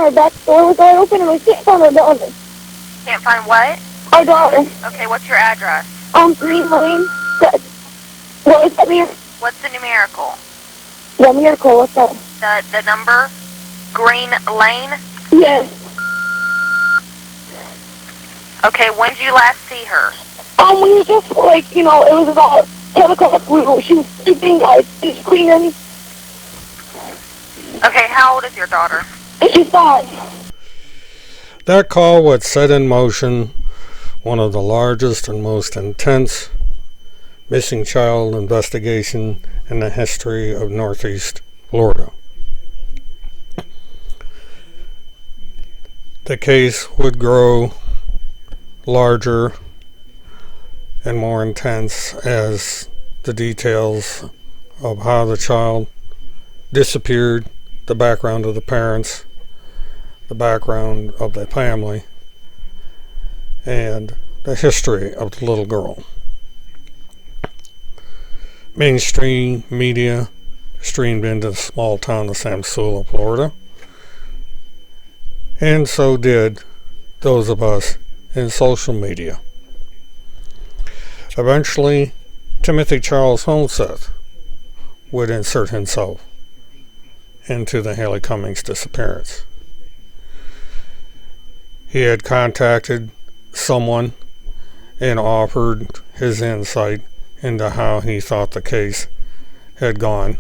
our back door was wide open and we can't find our daughter. Can't find what? Our daughter. Okay, what's your address? Green Lane. What is that, Miracle? What's the numerical? Yeah, Miracle, what's that? The number? Green Lane? Yes. Okay, when did you last see her? We were just like, it was about 10 o'clock. She was sleeping, I was cleaning. Okay, how old is your daughter? She's 5. That call would set in motion one of the largest and most intense missing child investigation in the history of Northeast Florida. The case would grow larger and more intense as the details of how the child disappeared, the background of the parents, the background of the family, and the history of the little girl. Mainstream media streamed into the small town of Samsula, Florida, and so did those of us in social media. Eventually, Timothy Charles Holmseth would insert himself into the Haley Cummings disappearance. He had contacted someone and offered his insight into how he thought the case had gone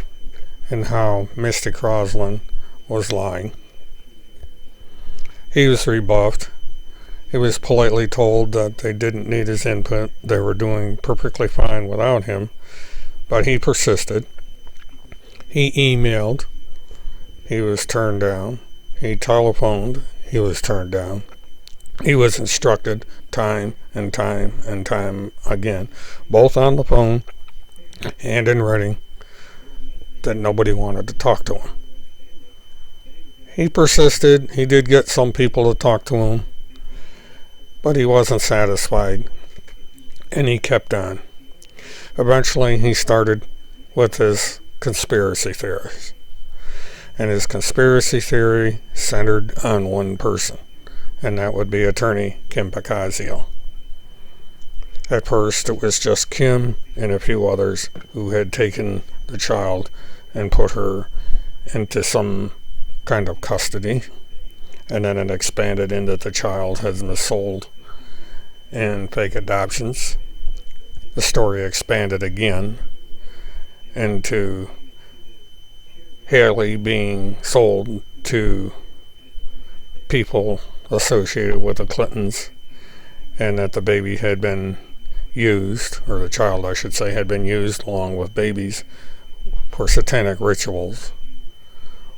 and how Misty Crosland was lying. He was rebuffed. He was politely told that they didn't need his input. They were doing perfectly fine without him, but he persisted. He emailed. He was turned down. He telephoned. He was turned down. He was instructed time and time and time again, both on the phone and in writing, that nobody wanted to talk to him. He persisted. He did get some people to talk to him, but he wasn't satisfied, and he kept on. Eventually, he started with his conspiracy theories, and his conspiracy theory centered on one person, and that would be attorney Kim Picasio. At first, it was just Kim and a few others who had taken the child and put her into some kind of custody, and then it expanded into the child has been sold in fake adoptions. The story expanded again into Haley being sold to people associated with the Clintons, and that the baby had been used, or the child I should say, had been used along with babies for satanic rituals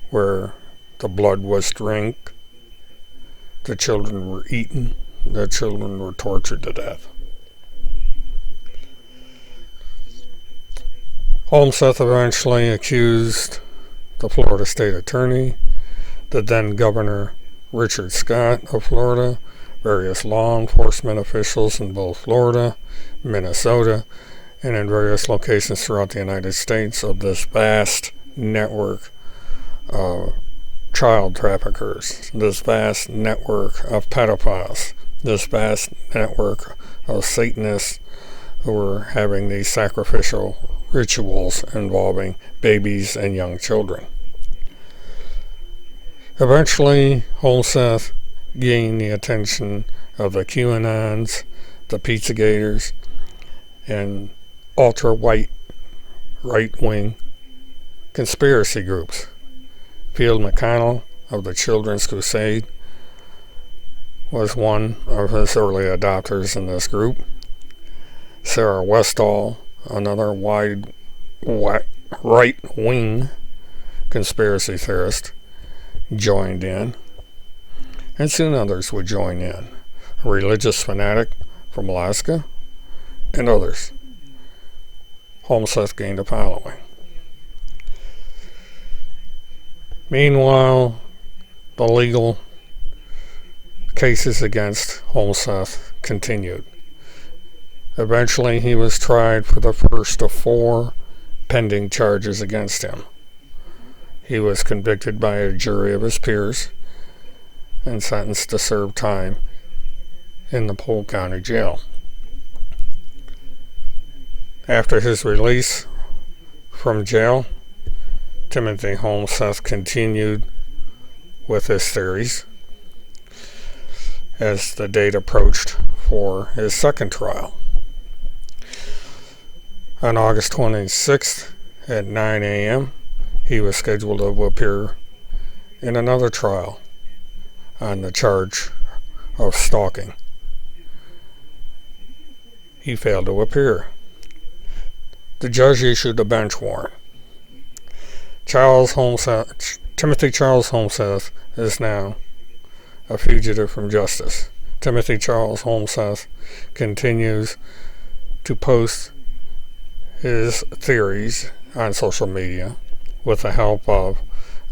where the blood was drank, the children were eaten, the children were tortured to death. Holmseth eventually accused the Florida State Attorney, the then Governor Richard Scott of Florida, various law enforcement officials in both Florida, Minnesota, and in various locations throughout the United States of this vast network of child traffickers, this vast network of pedophiles, this vast network of Satanists who were having these sacrificial rituals involving babies and young children. Eventually, Holmseth gained the attention of the QAnons, the Pizzagators, and ultra-white right-wing conspiracy groups. Field McConnell of the Children's Crusade was one of his early adopters in this group. Sarah Westall, another wide right-wing conspiracy theorist, joined in, and soon others would join in. A religious fanatic from Alaska, and others. Holmseth gained a following. Meanwhile, the legal cases against Holmseth continued. Eventually, he was tried for the first of 4 pending charges against him. He was convicted by a jury of his peers, and sentenced to serve time in the Polk County Jail. After his release from jail, Timothy Holmseth continued with his theories as the date approached for his second trial. On August 26th at 9 a.m., he was scheduled to appear in another trial on the charge of stalking. He failed to appear. The judge issued a bench warrant. Timothy Charles Holmseth is now a fugitive from justice. Timothy Charles Holmseth continues to post his theories on social media with the help of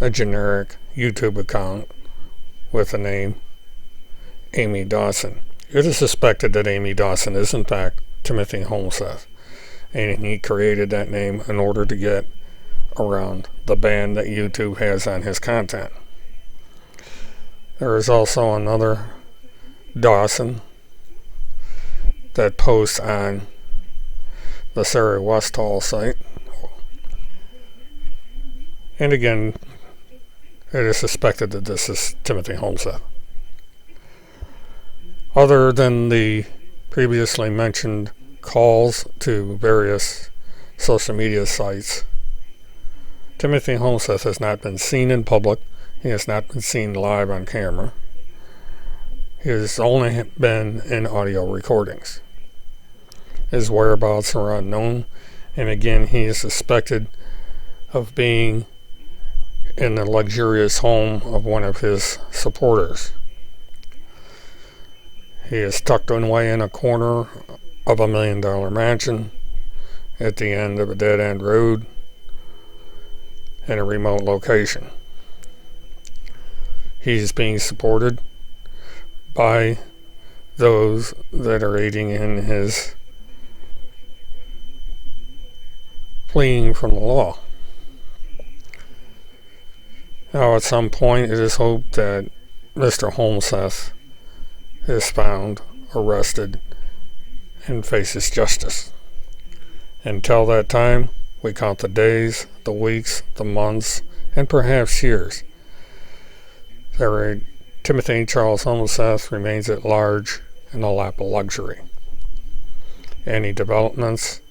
a generic YouTube account with the name Amy Dawson. It is suspected that Amy Dawson is in fact Timothy Holmseth, and he created that name in order to get around the ban that YouTube has on his content. There is also another Dawson that posts on the Sarah Westall site. And again, it is suspected that this is Timothy Holmseth. Other than the previously mentioned calls to various social media sites, Timothy Holmseth has not been seen in public. He has not been seen live on camera. He has only been in audio recordings. His whereabouts are unknown, and again, he is suspected of being in the luxurious home of one of his supporters. He is tucked away in a corner of $1 million mansion at the end of a dead-end road in a remote location. He's being supported by those that are aiding in his fleeing from the law. Now, at some point, it is hoped that Mr. Holmseth is found, arrested, and faces justice. Until that time, we count the days, the weeks, the months, and perhaps years. Timothy Charles Holmseth remains at large in a lap of luxury. Any developments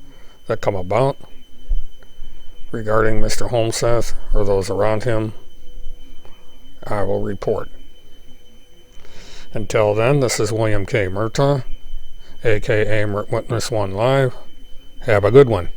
that come about regarding Mr. Holmseth or those around him, I will report. Until then, this is William K. Murtaugh, aka Witness One Live. Have a good one.